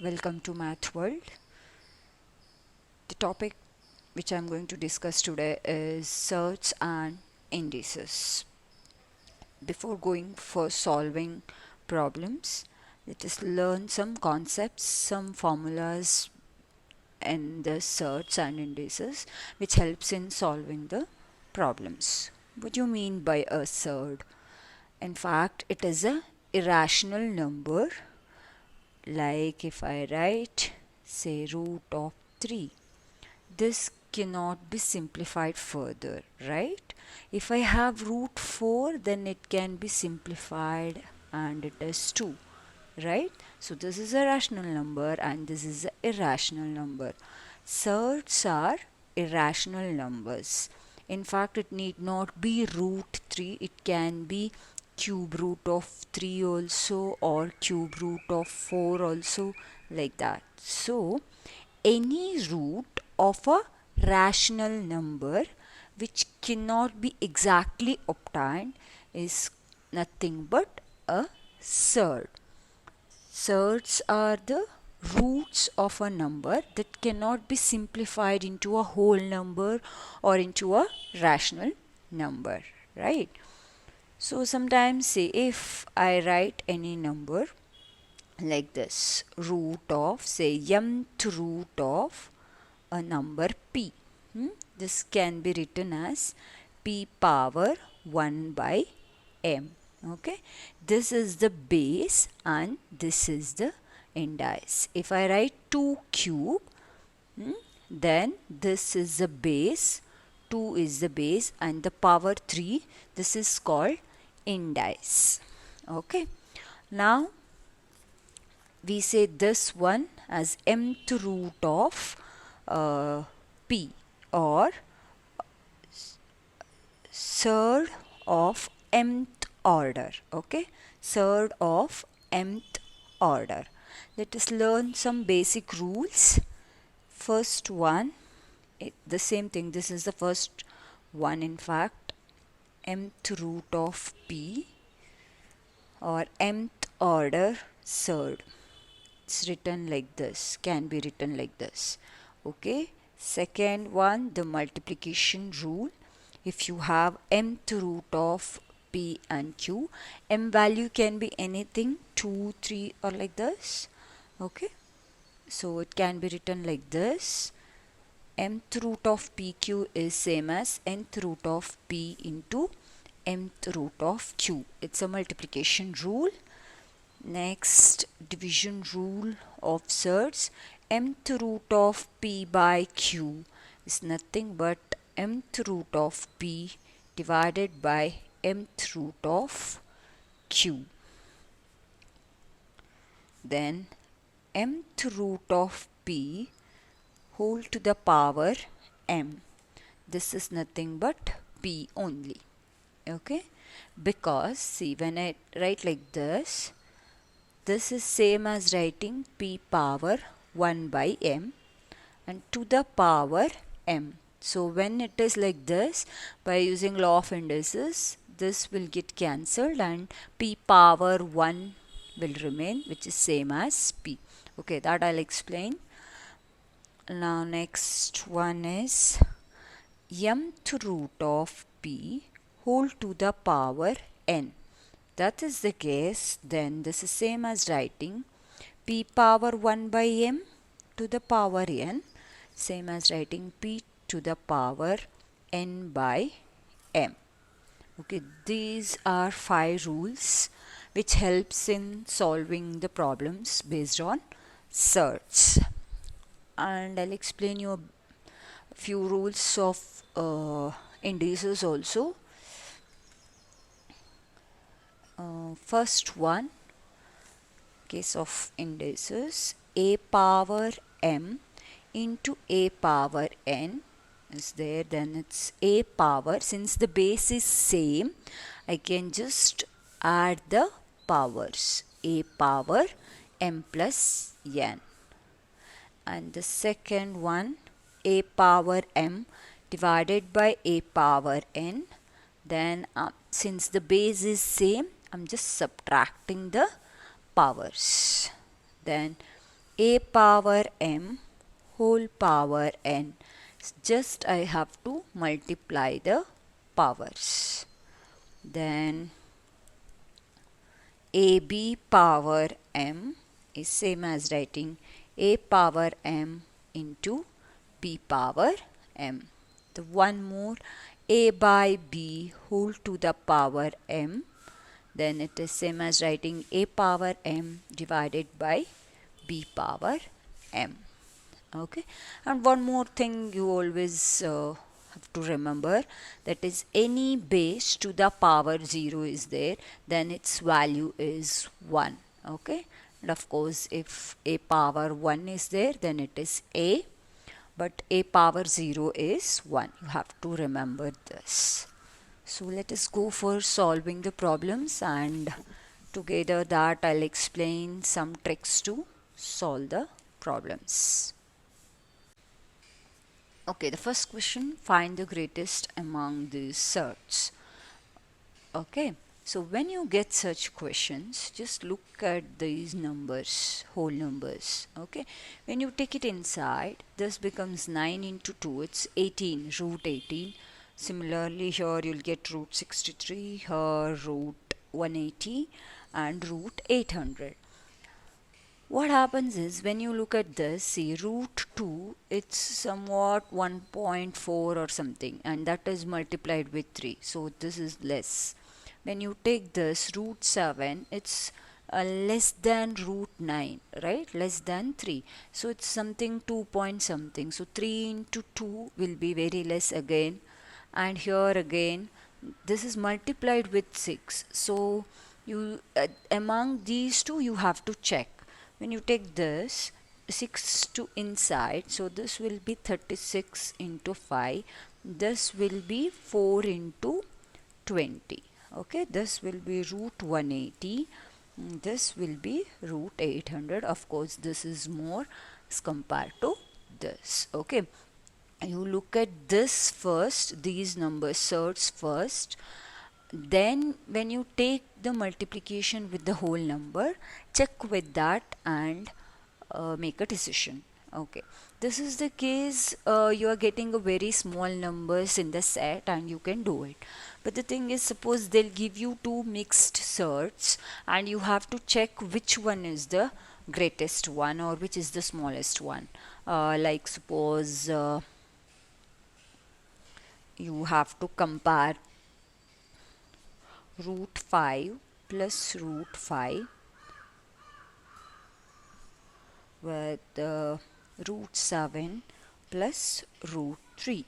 Welcome to Math World. The topic which I'm going to discuss today is Certs and Indices. Before going for solving problems, let us learn some concepts, some formulas in the Certs and Indices which helps in solving the problems. What do you mean by a Cert? In fact, it is a irrational number. Like if I write, say, root of 3, this cannot be simplified further, right? If I have root 4, then it can be simplified and it is 2, right? So this is a rational number and this is an irrational number. Surds are irrational numbers. In fact, it need not be root 3, it can be cube root of 3 also, or cube root of 4 also, like that. So any root of a rational number which cannot be exactly obtained is nothing but a surd. Surds are the roots of a number that cannot be simplified into a whole number or into a rational number, right? So sometimes, say, if I write any number like this, root of, say, mth root of a number p. This can be written as p power 1 by m. Okay, this is the base and this is the indice. If I write 2 cube, then this is the base, 2 is the base, and the power 3, this is called indice. Okay, now we say this one as mth root of p, or surd of mth order. Okay, surd of mth order. Let us learn some basic rules. First one, the same thing, this is the first one, in fact, mth root of p or mth order surd. It's written like this, can be written like this. Okay, second one, the multiplication rule. If you have mth root of p and q, m value can be anything, 2, 3, or like this. Okay, so it can be written like this. Mth root of pq is same as nth root of p into mth root of q. It's a multiplication rule. Next, division rule of surds. Mth root of p by q is nothing but mth root of p divided by mth root of q. Then mth root of p whole to the power m. This is nothing but p only. Okay, because see, when I write like this, this is same as writing p power 1 by m and to the power m. So when it is like this, by using law of indices, this will get cancelled and p power 1 will remain, which is same as p. Okay, that I'll explain. Now next one is mth root of p whole to the power n. That is the case, then this is same as writing p power 1 by m to the power n, same as writing p to the power n by m. Okay, these are 5 rules which helps in solving the problems based on certs. And I'll explain you a few rules of indices also. First one, case of indices, a power m into a power n is there, then it's a power, since the base is same, I can just add the powers, a power m plus n. And the second one, a power m divided by a power n, then since the base is same, I'm just subtracting the powers. Then a power m whole power n. Just I have to multiply the powers. Then ab power m is same as writing a power m into b power m. The one more, a by b whole to the power m, then it is same as writing a power m divided by b power m. Okay, and one more thing you always have to remember, that is any base to the power 0 is there, then its value is 1. Okay, and of course if a power 1 is there, then it is a, but a power 0 is 1. You have to remember this. So let us go for solving the problems, and together that I'll explain some tricks to solve the problems. Okay, the first question, find the greatest among these certs. Okay, so when you get such questions, just look at these numbers, whole numbers. Okay, when you take it inside, this becomes 9 into 2, it's 18, root 18. Similarly, here you'll get root 63, here root 180 and root 800. What happens is, when you look at this, see root 2, it's somewhat 1.4 or something, and that is multiplied with 3, so this is less. When you take this root 7, it's less than root 9, right? Less than 3, so it's something 2 point something, so 3 into 2 will be very less again, and here again this is multiplied with 6, so you among these two you have to check. When you take this 6 to inside, so this will be 36 into 5, this will be 4 into 20. Okay, this will be root 180, this will be root 800. Of course this is more as compared to this. Okay, you look at this first, these numbers certs first, then when you take the multiplication with the whole number, check with that and make a decision. Okay, this is the case, you are getting a very small numbers in the set and you can do it. But the thing is, suppose they'll give you two mixed certs and you have to check which one is the greatest one or which is the smallest one. Like suppose you have to compare root 5 plus root 5 with root 7 plus root 3,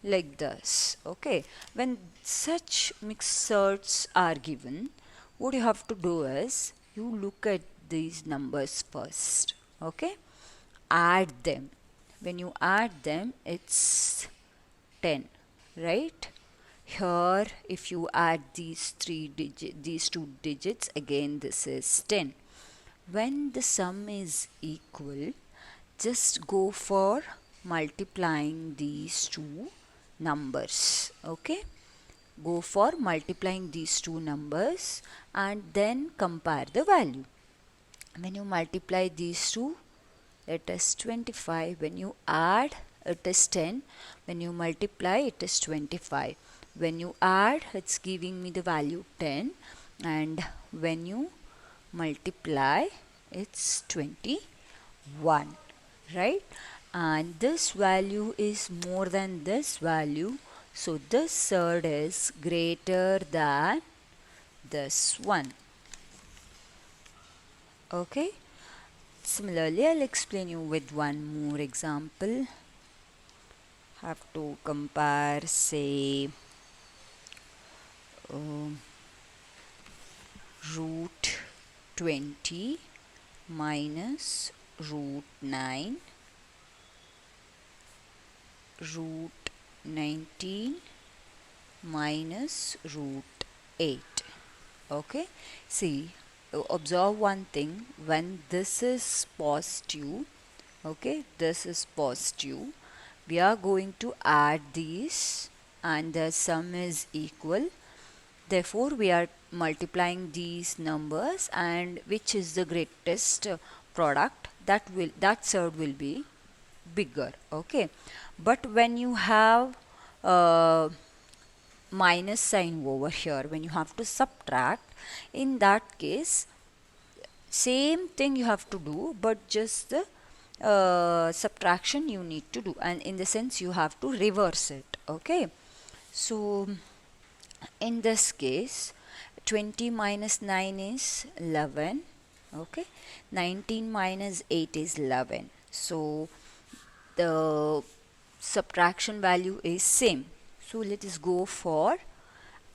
like this. Okay, when such mixed certs are given, what you have to do is, you look at these numbers first. Okay, add them. When you add them, it's 10, right? Here if you add these two digits, again this is 10. When the sum is equal, just go for multiplying these two numbers. Okay, go for multiplying these two numbers and then compare the value. When you multiply these two, it is 25. When you add, it is 10. When you multiply, it is 25. When you add, it's giving me the value 10, and when you multiply, it's 21, right? And this value is more than this value, so this cert is greater than this one. Okay, similarly I'll explain you with one more example. Have to compare, say root 20 minus root 9, root 19 minus root 8. Okay, see, observe one thing, when this is positive, okay, this is positive, we are going to add these and the sum is equal. Therefore, we are multiplying these numbers, and which is the greatest product, that surd will be bigger. Okay, but when you have uh, minus sign over here, when you have to subtract, in that case same thing you have to do, but just the subtraction you need to do, and in the sense you have to reverse it. Okay, so in this case 20 minus 9 is 11. Okay, 19 minus 8 is 11, so the subtraction value is same. So let us go for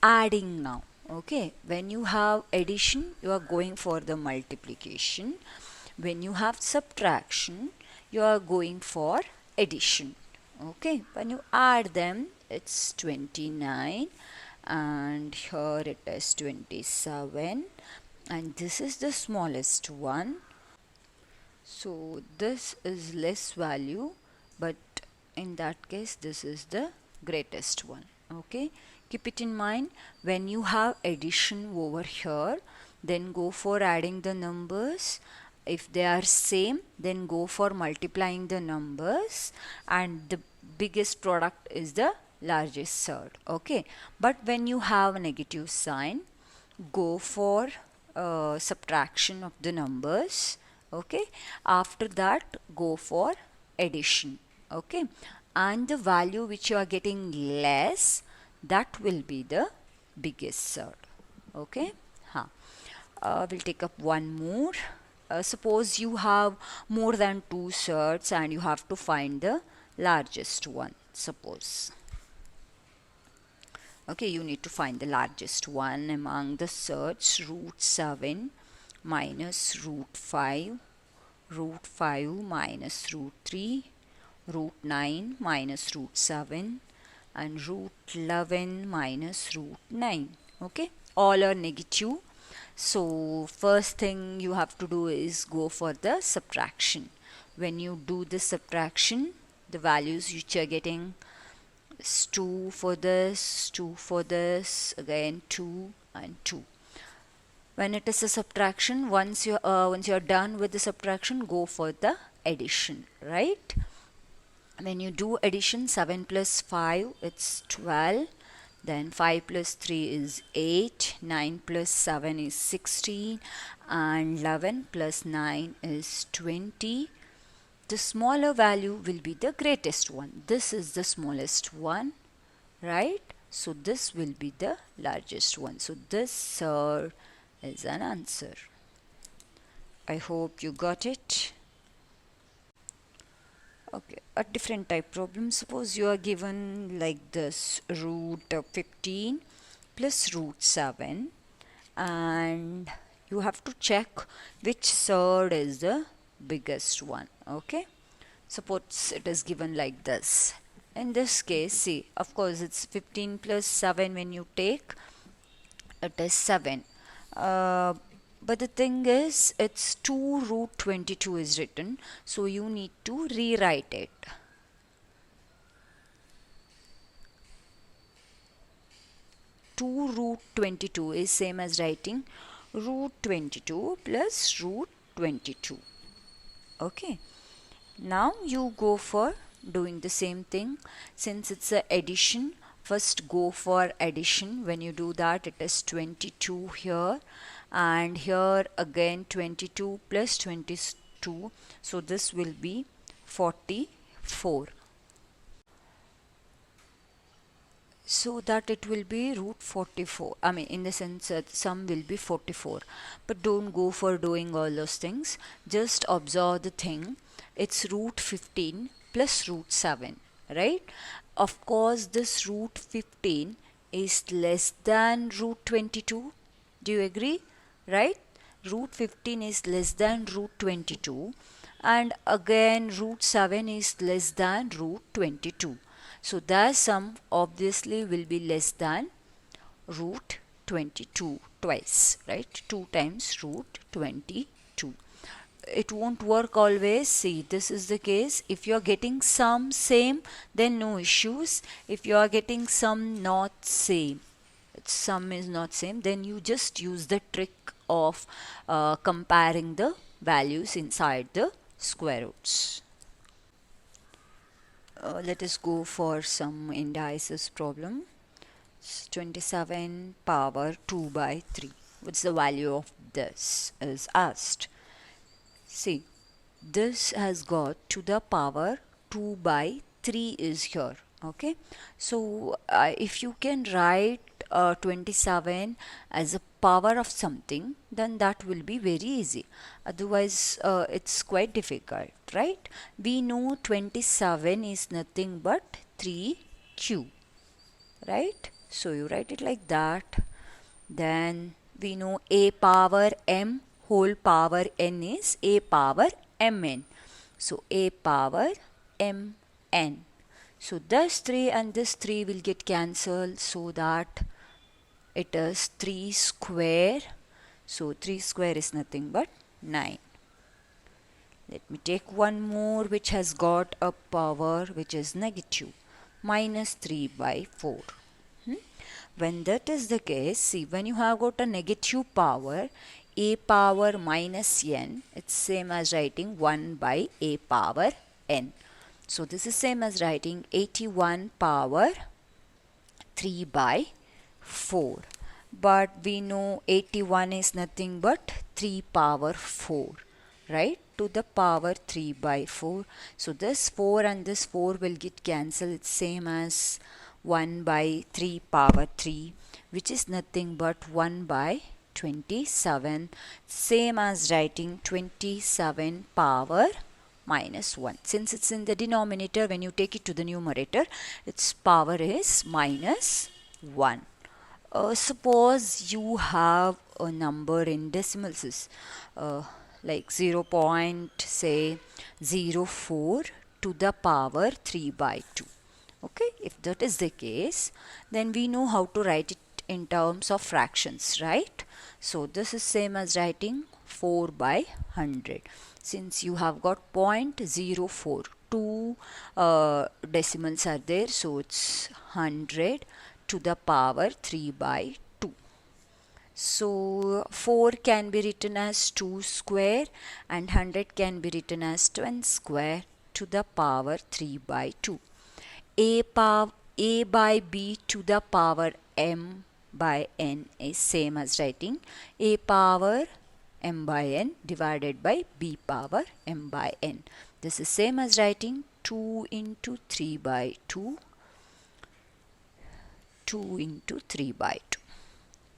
adding now. Okay, when you have addition you are going for the multiplication, when you have subtraction you are going for addition. Okay, when you add them it's 29 and here it is 27, and this is the smallest one, so this is less value, but in that case this is the greatest one. Okay, keep it in mind, when you have addition over here then go for adding the numbers. If they are same then go for multiplying the numbers, and the biggest product is the largest surd. Okay, but when you have a negative sign go for subtraction of the numbers. Okay, after that go for addition. Okay, and the value which you are getting less, that will be the biggest surd. Okay, we'll take up one more. Suppose you have more than two surds and you have to find the largest one. Suppose, okay, you need to find the largest one among the surds. Root 7 minus root 5, root 5 minus root 3, root 9 minus root 7, and root 11 minus root 9. Okay, all are negative. So first thing you have to do is go for the subtraction. When you do the subtraction, the values which you are getting is 2 for this, 2 for this, again 2 and 2. When it is a subtraction, once you are done with the subtraction, go for the addition, right? When you do addition, 7 plus 5 it's 12, then 5 plus 3 is 8, 9 plus 7 is 16, and 11 plus 9 is 20. The smaller value will be the greatest one. This is the smallest one, right? So this will be the largest one. So this surd is an answer. I hope you got it. Okay, a different type problem. Suppose you are given like this, root 15 plus root 7, and you have to check which surd is the biggest one. Okay, suppose it is given like this. In this case, see, of course it's 15 plus 7. When you take, it is 7. But the thing is, it's 2 root 22 is written, so you need to rewrite it. 2 root 22 is same as writing root 22 plus root 22. Okay, now you go for doing the same thing. Since it's a addition, first go for addition. When you do that, it is 22 here, and here again 22 plus 22, so this will be 44, so that it will be root 44. I mean, in the sense that sum will be 44, but don't go for doing all those things, just observe the thing. It's root 15 plus root 7, right? Of course this root 15 is less than root 22. Do you agree? Right? Root 15 is less than root 22, and again root 7 is less than root 22. So the sum obviously will be less than root 22 twice, right? 2 times root 22. It won't work always. See, this is the case. If you are getting some same, then no issues. If you are getting some not same, sum is not same, then you just use the trick of comparing the values inside the square roots. Let us go for some indices problem. 27 power 2 by 3. What's the value of this is asked. See, this has got to the power 2 by 3 is here. Okay, so if you can write 27 as a power of something, then that will be very easy. Otherwise it's quite difficult, right? We know 27 is nothing but 3 cube, right? So you write it like that. Then we know a power m whole power n is a power mn. So a power mn. So this 3 and this 3 will get cancelled, so that it is 3 square. So 3 square is nothing but 9. Let me take one more which has got a power which is negative, minus 3 by 4. When that is the case, see, when you have got a negative power, a power minus n, it's same as writing 1 by a power n. So this is same as writing 81 power 3 by 4. But we know 81 is nothing but 3 power 4, right? To the power 3 by 4. So this 4 and this 4 will get cancelled. It's same as 1 by 3 power 3, which is nothing but 1 by 27, same as writing 27 power minus 1. Since it's in the denominator, when you take it to the numerator, its power is minus 1. Suppose you have a number in decimals, like 0. Say 04 to the power 3 by 2. Okay, if that is the case, then we know how to write it in terms of fractions, right? So this is same as writing 4 by 100. Since you have got 0.04, two decimals are there, so it's 100 to the power 3 by 2. So 4 can be written as 2 square and 100 can be written as 10 square to the power 3 by 2. A by b to the power m by n is same as writing a power m by n divided by b power m by n. This is same as writing 2 into 3 by 2, 2 into 3 by 2.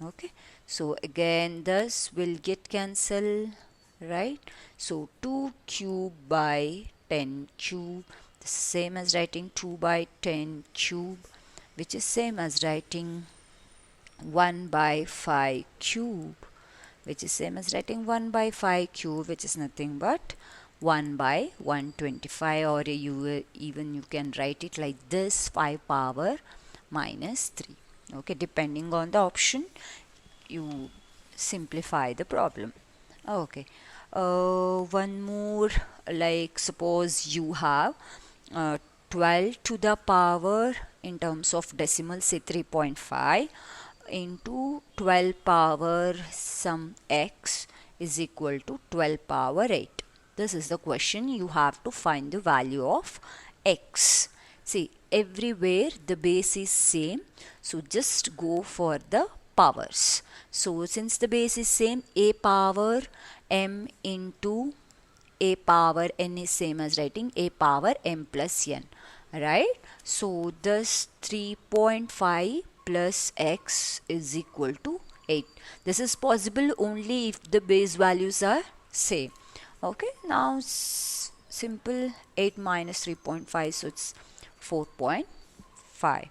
Okay, so again this will get cancelled, right? So 2 cube by 10 cube, the same as writing 2 by 10 cube, which is same as writing 1 by 5 cube, which is same as writing 1 by 5 cube, which is nothing but 1 by 125, or even you can write it like this, 5 power minus 3. Okay, depending on the option, you simplify the problem. Okay, one more, like suppose you have 12 to the power in terms of decimal, say 3.5 into 12 power some x is equal to 12 power 8. This is the question. You have to find the value of x. See, everywhere the base is same, so just go for the powers. So since the base is same, a power m into a power n is same as writing a power m plus n, right? So this 3.5 plus x is equal to 8. This is possible only if the base values are same. Okay, now simple, 8 minus 3.5, so it's 4.5.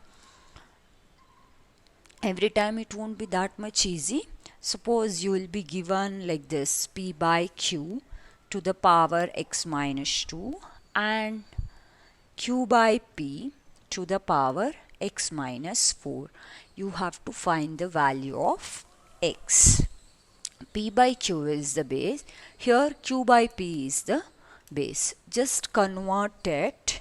Every time it won't be that much easy. Suppose you will be given like this, p by q to the power x minus 2 and q by p to the power x minus 4. You have to find the value of x. P by q is the base. Here q by p is the base. Just convert it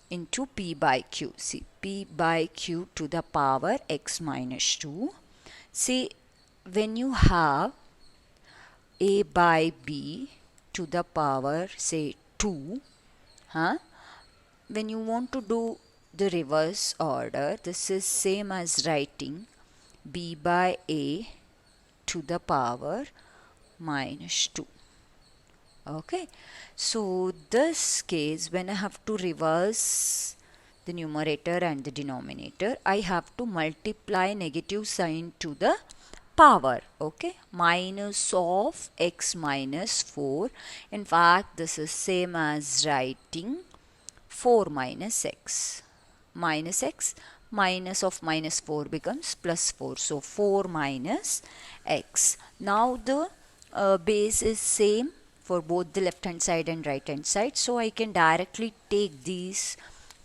into p by q. See, p by q to the power x minus 2. See, when you have a by b to the power say 2, when you want to do the reverse order, this is same as writing b by a to the power minus 2. Okay, so this case, when I have to reverse the numerator and the denominator, I have to multiply negative sign to the power. Okay, minus of x minus 4. In fact, this is same as writing 4 minus x. Minus x, minus of minus 4 becomes plus 4. So 4 minus x. Now the base is same for both the left hand side and right hand side. So I can directly take these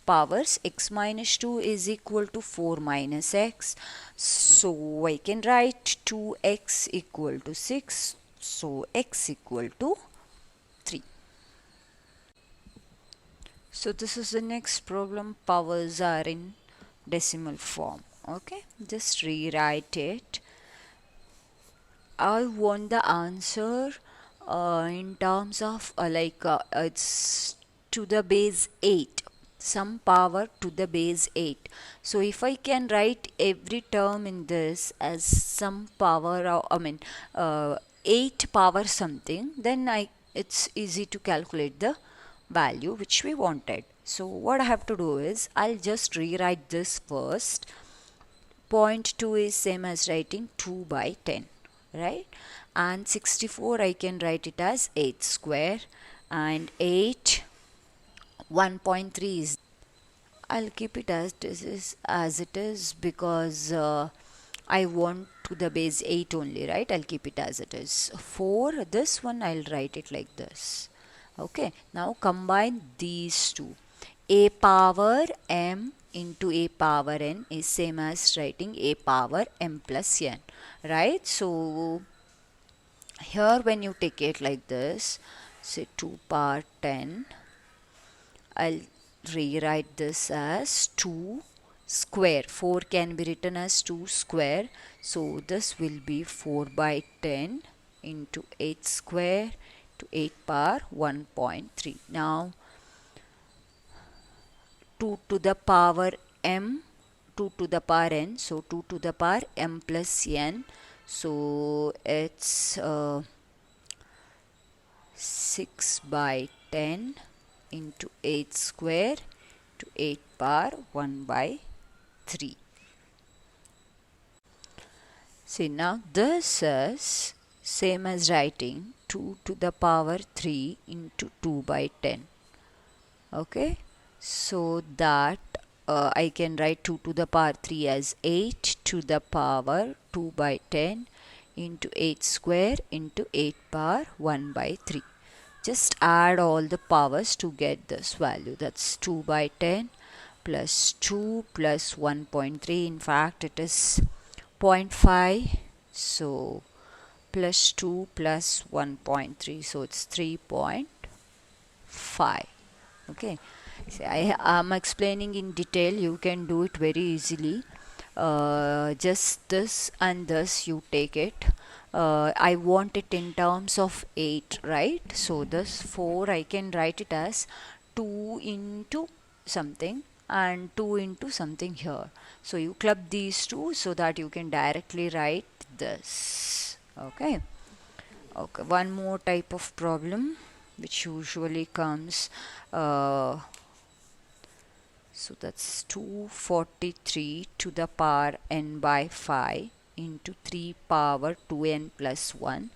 powers. X minus 2 is equal to 4 minus x. So I can write 2x equal to 6. So x equal to 3. So this is the next problem. Powers are in decimal form. Okay, just rewrite it. I want the answer in terms of it's to the base 8, some power to the base 8. So if I can write every term in this as some power, 8 power something, then it's easy to calculate the value which we wanted. So what I have to do is I'll just rewrite this first. 0.2 is same as writing 2 by 10, right? And 64 I can write it as 8 square, and 8 1.3 is, I'll keep it as it is because I want to the base 8 only, right? I'll keep it as it is. 4, this one I'll write it like this. Okay, now combine these two. A power m into a power n is same as writing a power m plus n, right? So here when you take it like this, say 2 power 10, I'll rewrite this as 2 square. 4 can be written as 2 square. So this will be 4 by 10 into 8 square to 8 power 1.3. Now 2 to the power m, 2 to the power n, so 2 to the power m plus n. So it's 6 by 10 into 8 square to 8 power 1 by 3. See, now this is same as writing 2 to the power 3 into 2 by 10. Okay, so that I can write 2 to the power 3 as 8 to the power 2 by 10 into 8 square into 8 power 1 by 3. Just add all the powers to get this value. That's 2 by 10 plus 2 plus 1.3. In fact, it is 0.5. So plus 2 plus 1.3. So it's 3.5. Okay. See, I am explaining in detail. You can do it very easily. Just this and this you take it. I want it in terms of 8, right? So this 4 I can write it as 2 into something and 2 into something here. So you club these two so that you can directly write this. Okay. Okay, one more type of problem which usually comes. So that's 243 to the power n by 5 into 3 power 2n plus 1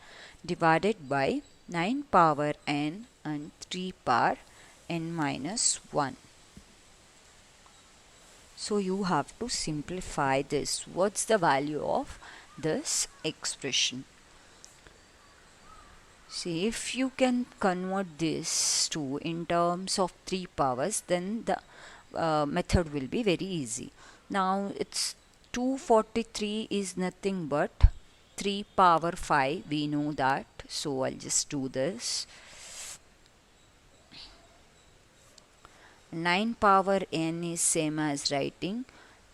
divided by 9 power n and 3 power n minus 1. So you have to simplify this. What's the value of this expression? See, if you can convert this to in terms of 3 powers, then the method will be very easy. Now it's 243 is nothing but 3 power 5, we know that. So I'll just do this. 9 power n is same as writing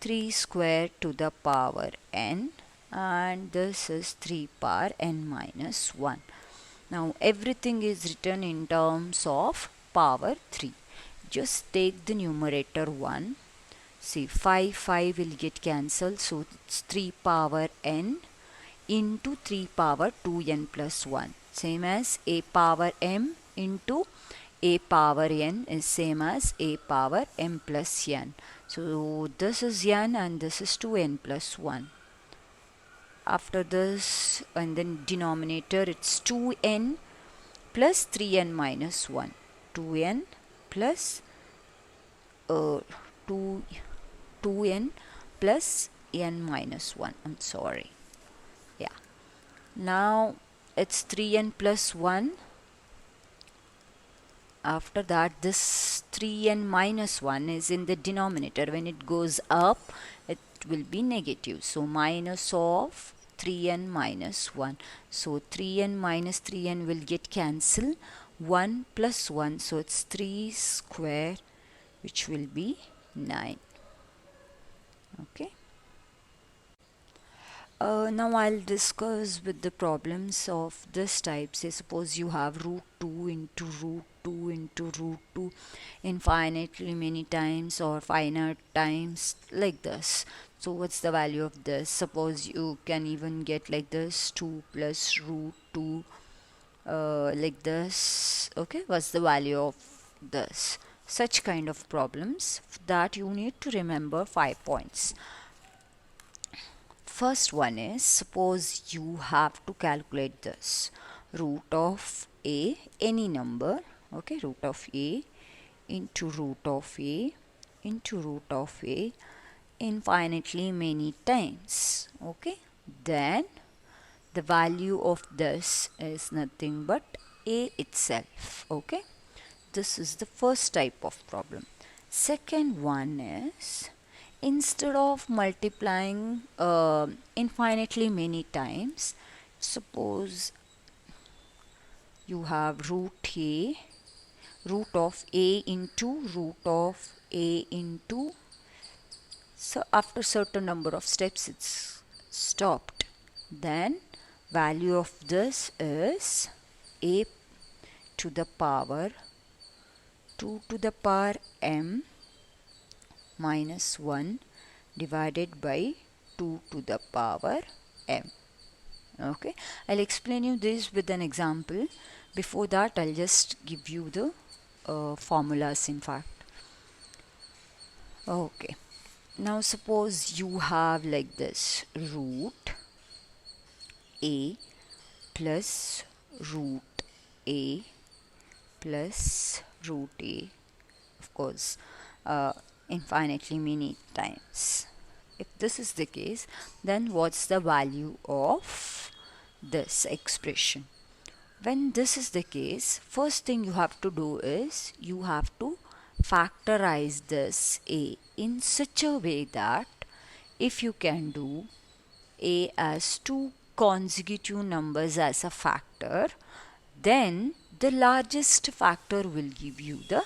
3 square to the power n, and this is 3 power n minus 1. Now everything is written in terms of power 3. Just take the numerator 1. See, 5 will get cancelled, so it's 3 power n into 3 power 2n plus 1. Same as a power m into a power n is same as a power m plus n. So this is n and this is 2n plus 1. After this, and then denominator, it's 2n plus 3n minus 1. 2n plus 2 2n plus n minus 1. I'm sorry. Yeah. Now it's 3n plus 1. After that, this 3n minus 1 is in the denominator. When it goes up, it will be negative. So minus of 3n minus 1. So 3n minus 3n will get cancelled. 1 plus 1. So it's 3 square, which will be 9. Okay. Now I'll discuss with the problems of this type. Say suppose you have root 2 into root 2 into root 2 infinitely many times or finite times, like this. So what's the value of this? Suppose you can even get like this, 2 plus root 2, like this. Okay, what's the value of this? Such kind of problems, that you need to remember 5 points. First one is, suppose you have to calculate this root of a, any number, okay, root of a into root of a into root of a infinitely many times, okay. Then the value of this is nothing but a itself, okay. This is the first type of problem. Second one is, instead of multiplying infinitely many times, suppose you have root of a into root of a into, so after certain number of steps it's stopped. Then value of this is a to the power 2 to the power m minus 1 divided by 2 to the power m. Okay, I'll explain you this with an example. Before that, I'll just give you the formulas, in fact. Okay, now suppose you have like this, root a plus root a plus root a, of course, infinitely many times. If this is the case, then what's the value of this expression? When this is the case, first thing you have to do is you have to factorize this a in such a way that if you can do a as two consecutive numbers as a factor, then the largest factor will give you the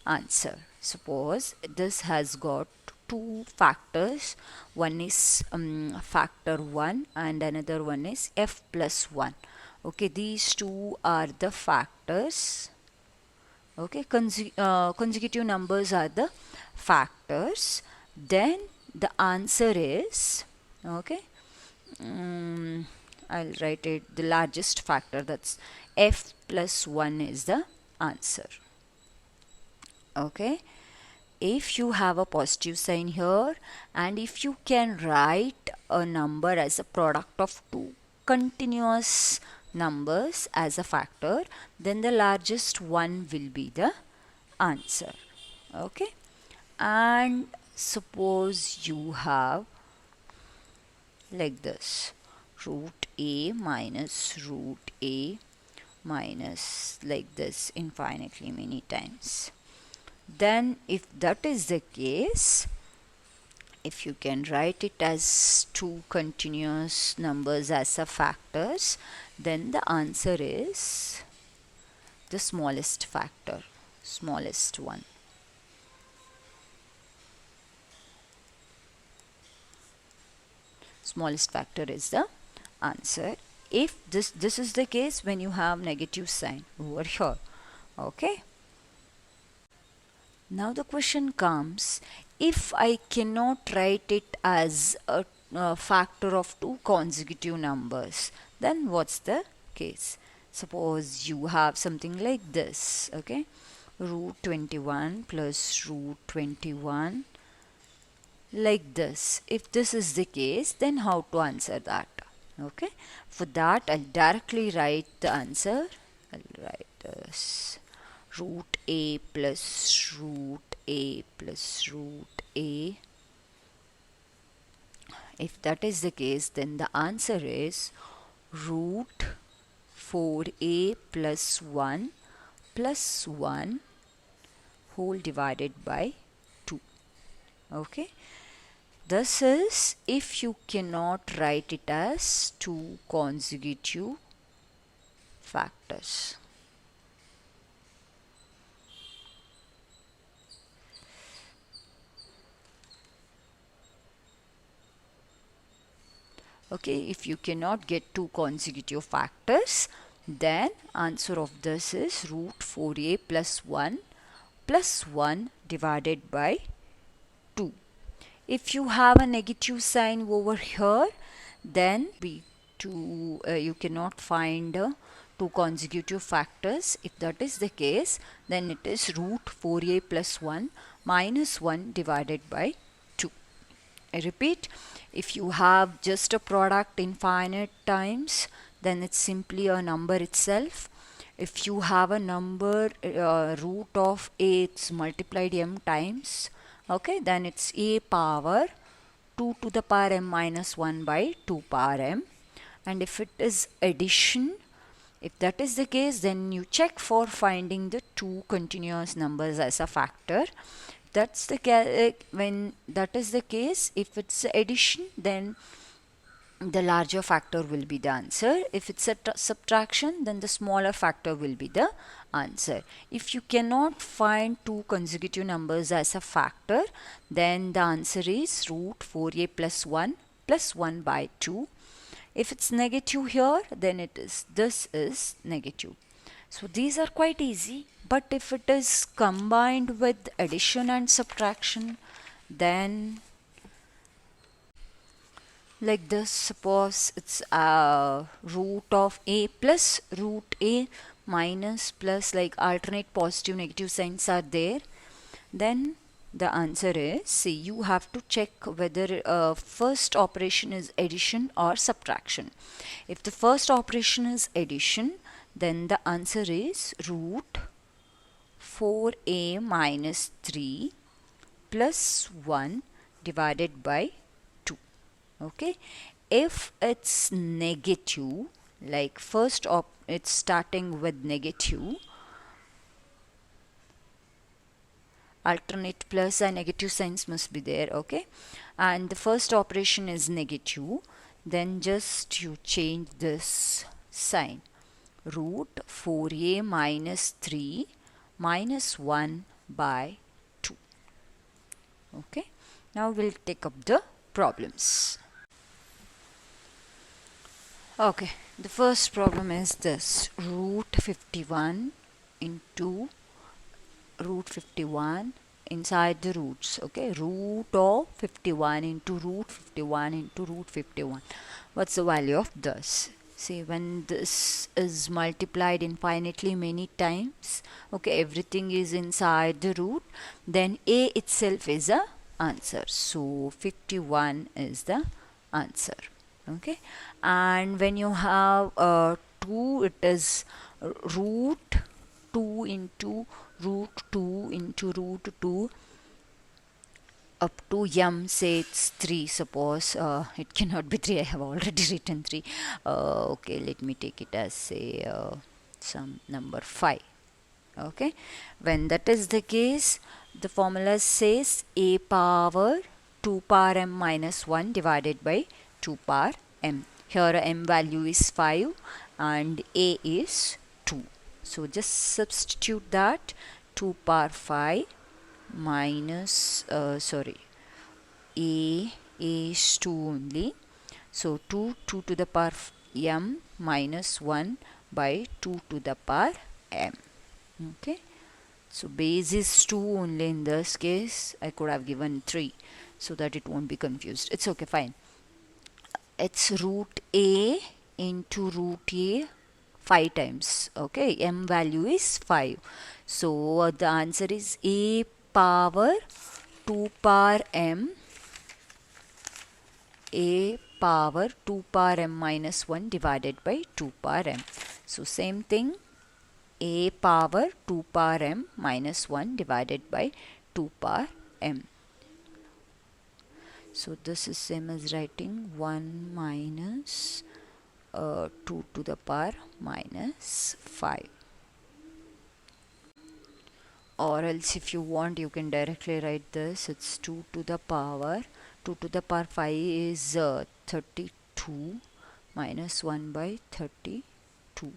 answer. Suppose this has got two factors, one is factor 1 and another one is f plus 1. Okay, these two are the factors. Okay, consecutive numbers are the factors. Then the answer is, okay, I'll write it, the largest factor, that's f plus 1 is the answer. Okay, if you have a positive sign here and if you can write a number as a product of two continuous numbers as a factor, then the largest one will be the answer. Okay, and suppose you have like this, root a minus root a minus, like this, infinitely many times. Then if that is the case, if you can write it as two continuous numbers as a factors, then the answer is the smallest factor, smallest one. Smallest factor is the answer. if this is the case when you have negative sign over here. Okay, now the question comes, if I cannot write it as a factor of two consecutive numbers, then what's the case? Suppose you have something like this, okay? Root 21 plus root 21, like this. If this is the case, then how to answer that? Okay, for that I'll directly write the answer. I'll write this root a plus root a plus root a. If that is the case, then the answer is root 4a plus 1 plus 1 whole divided by 2. Okay, this is if you cannot write it as two consecutive factors. Okay, if you cannot get two consecutive factors, then answer of this is root 4a plus 1 plus 1 divided by 2. If you have a negative sign over here, then you cannot find two consecutive factors. If that is the case, then it is root 4a plus 1 minus 1 divided by 2. I repeat, if you have just a product infinite times, then it's simply a number itself. If you have a number root of a, it's multiplied m times, okay, then it's a power 2 to the power m minus 1 by 2 power m. And if it is addition, if that is the case, then you check for finding the two continuous numbers as a factor. That's the when that is the case, if it's addition, then the larger factor will be the answer. If it's a subtraction, then the smaller factor will be the answer. If you cannot find two consecutive numbers as a factor, then the answer is root 4a plus 1 plus 1 by 2. If it's negative here, then this is negative. So these are quite easy. But if it is combined with addition and subtraction, then like this, suppose it's root of a plus root a minus plus, like alternate positive negative signs are there, then the answer is, see, you have to check whether first operation is addition or subtraction. If the first operation is addition, then the answer is root 4a minus 3 plus 1 divided by 2. Okay, if it's negative, like first it's starting with negative, alternate plus and negative signs must be there. Okay, and the first operation is negative, then just you change this sign, root 4a minus 3 minus 1 by 2. Okay, now we'll take up the problems. Okay, the first problem is this, root 51 into root 51 inside the roots. Okay, root of 51 into root 51 into root 51. What's the value of this? See, when this is multiplied infinitely many times, okay, everything is inside the root, then a itself is a answer. So 51 is the answer. Okay, and when you have 2, it is root 2 into root 2 into root 2 up to m, say it's 3. Suppose it cannot be 3, I have already written 3. Okay, let me take it as, say, some number 5. Okay, when that is the case, the formula says a power 2 power m minus 1 divided by 2 power m. Here m value is 5 and a is 2. So just substitute that, 2 power 5 minus a is 2 only. So 2 to the power m minus 1 by 2 to the power m. Okay, so base is 2 only in this case. I could have given 3 so that it won't be confused. It's okay, fine. It's root a into root a 5 times. Okay, m value is 5. So the answer is a power 2 power m, a power 2 power m minus 1 divided by 2 power m. So same thing, a power 2 power m minus 1 divided by 2 power m. So this is same as writing 1 minus 2 to the power minus 5. Or else if you want, you can directly write this. It's 2 to the power 5 is 32 minus 1 by 32.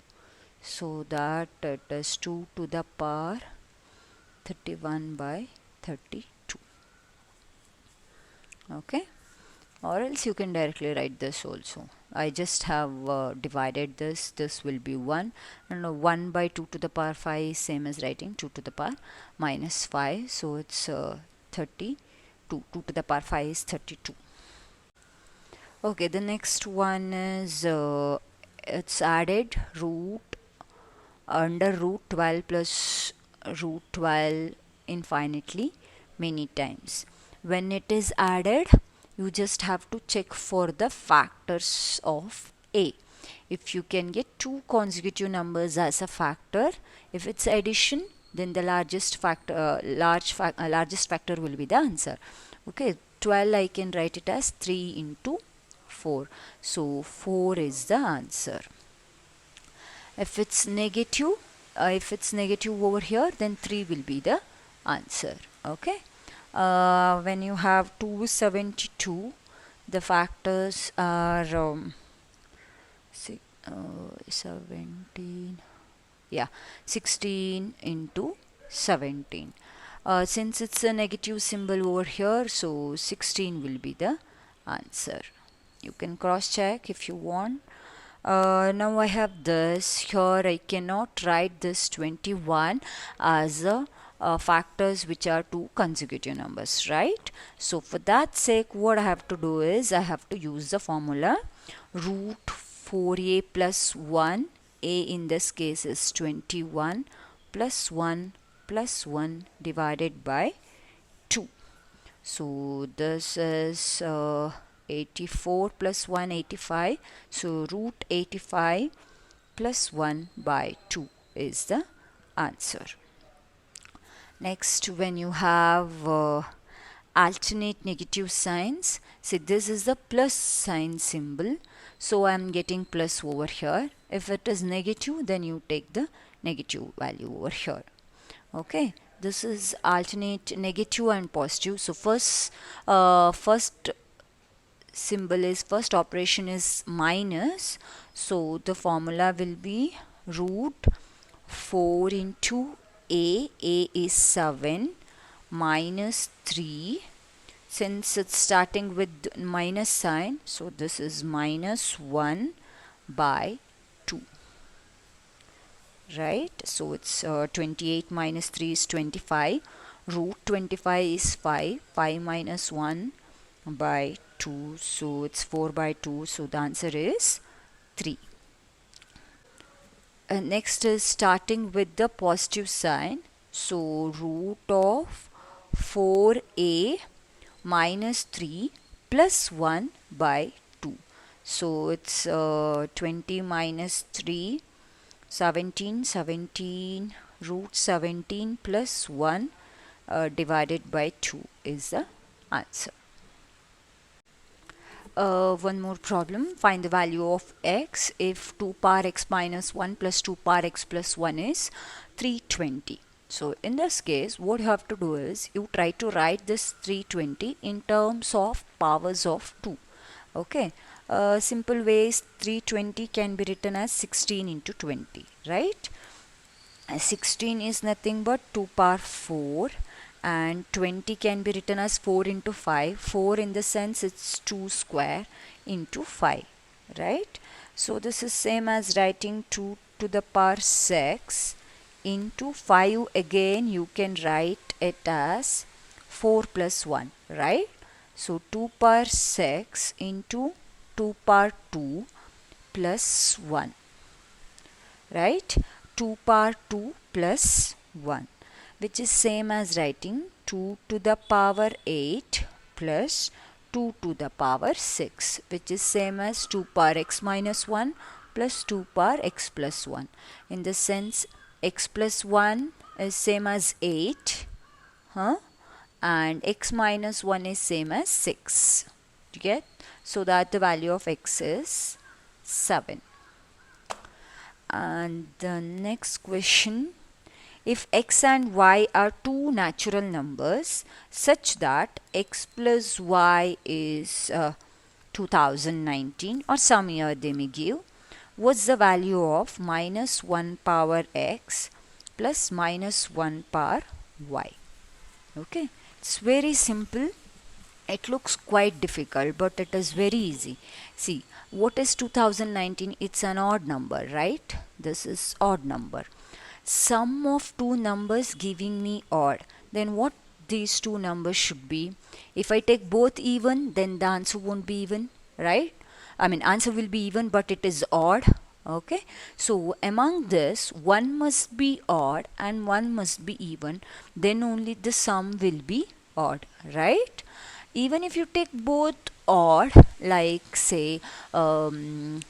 So that it is 2 to the power 31 by 32. Okay, or else you can directly write this also. I just have divided this. This will be 1, and 1 by 2 to the power 5 is same as writing 2 to the power minus 5. So it's 32. 2 to the power 5 is 32. Okay, the next one is it's added root under root 12 plus root 12 infinitely many times. When it is added, you just have to check for the factors of a. If you can get two consecutive numbers as a factor, if it's addition, then the largest factor will be the answer. Okay, 12 I can write it as 3 into 4. So 4 is the answer. If it's negative over here, then 3 will be the answer. Okay. When you have 272, the factors are 17. Yeah, 16 into 17. Since it's a negative symbol over here, so 16 will be the answer. You can cross check if you want. Now I have this here. I cannot write this 21 as factors which are two consecutive numbers, right? So for that sake, what I have to do is I have to use the formula root 4a plus 1. A in this case is 21 plus 1 divided by 2. So this is 84 plus 1, 85. So root 85 plus 1 by 2 is the answer. Next, when you have alternate negative signs, see this is the plus sign symbol. So I am getting plus over here. If it is negative, then you take the negative value over here. Okay, this is alternate negative and positive. So first operation is minus. So the formula will be root 4 into a is 7 minus 3. Since it's starting with minus sign, so this is minus 1 by 2. Right, so it's 28 minus 3 is 25. Root 25 is 5 minus 1 by 2, so it's 4 by 2. So the answer is 3. Next is starting with the positive sign. So root of 4a minus 3 plus 1 by 2. So it's 20 minus 3, 17 root 17 plus 1 divided by 2 is the answer. One more problem. Find the value of x if 2 power x minus 1 plus 2 power x plus 1 is 320. So in this case, what you have to do is you try to write this 320 in terms of powers of 2. Okay. Simple ways 320 can be written as 16 into 20, right? 16 is nothing but 2 power 4, and 20 can be written as 4 into 5. 4 in the sense it's 2 square into 5, right? So this is same as writing 2 to the power 6 into 5. Again you can write it as 4 plus 1, right? So 2 power 6 into 2 power 2 plus 1, right? 2 power 2 plus 1, which is same as writing 2 to the power 8 plus 2 to the power 6, which is same as 2 power x minus 1 plus 2 power x plus 1. In the sense, x plus 1 is same as 8, and x minus 1 is same as 6. You get? So that the value of x is 7. And the next question, if x and y are two natural numbers such that x plus y is 2019 or some year they may give, what's the value of minus 1 power x plus minus 1 power y? Okay, it's very simple. It looks quite difficult, but it is very easy. See, what is 2019? It's an odd number, right? This is odd number. Sum of two numbers giving me odd. Then what these two numbers should be? If I take both even, then the answer won't be even, right? I mean, answer will be even, but it is odd. Okay, so among this, one must be odd and one must be even. Then only the sum will be odd, right? Even if you take both odd, like say 3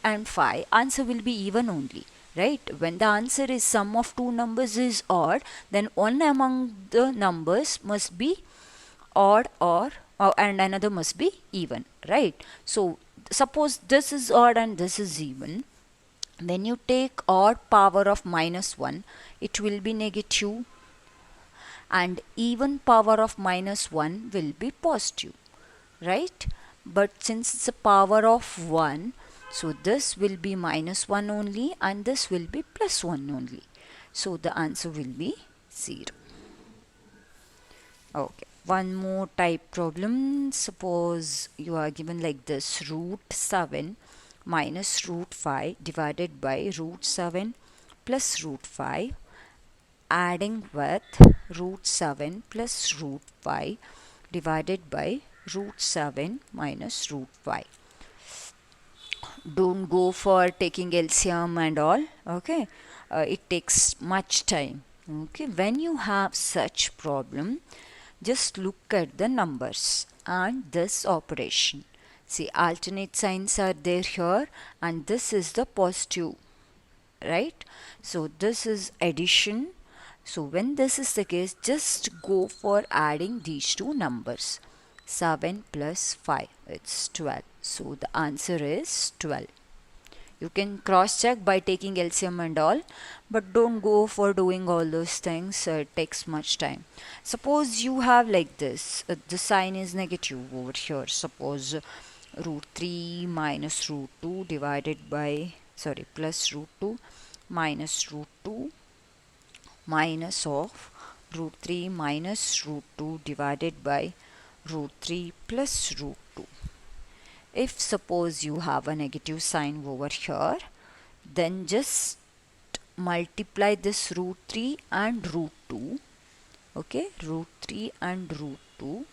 and 5, answer will be even only, right? When the answer is sum of two numbers is odd, then one among the numbers must be odd and another must be even, right? So suppose this is odd and this is even. When you take odd power of minus 1, it will be negative, and even power of minus 1 will be positive, right? But since it's a power of 1, so this will be minus 1 only and this will be plus 1 only. So the answer will be 0. Okay, one more type problem. Suppose you are given like this: root 7 minus root 5 divided by root 7 plus root 5, adding with root 7 plus root 5 divided by root 7 minus root 5. Don't go for taking LCM and all, okay? It takes much time. Okay, when you have such problem, just look at the numbers and this operation. See, alternate signs are there here, and this is the positive, right? So this is addition. So when this is the case, just go for adding these two numbers. 7 plus 5, it's 12. So the answer is 12. You can cross check by taking LCM and all, but don't go for doing all those things. It takes much time. Suppose you have like this, the sign is negative over here. Suppose root 3 minus root 2 divided by, sorry, plus root 2 minus root 2 minus of root 3 minus root 2 divided by root 3 plus root 2. If suppose you have a negative sign over here, then just multiply this root 3 and root 2, okay, root 3 and root 2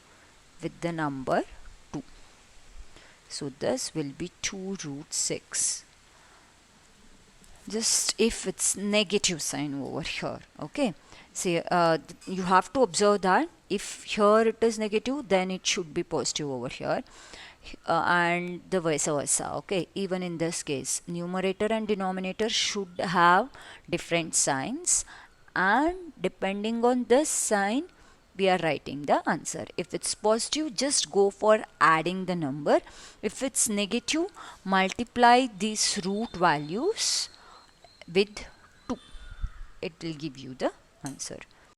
with the number 2. So this will be 2 root 6. Just if it's negative sign over here, okay. See, you have to observe that if here it is negative, then it should be positive over here, and the vice versa, okay. Even in this case, numerator and denominator should have different signs, and depending on this sign, we are writing the answer. If it's positive, just go for adding the number. If it's negative, multiply these root values with 2. It will give you the answer.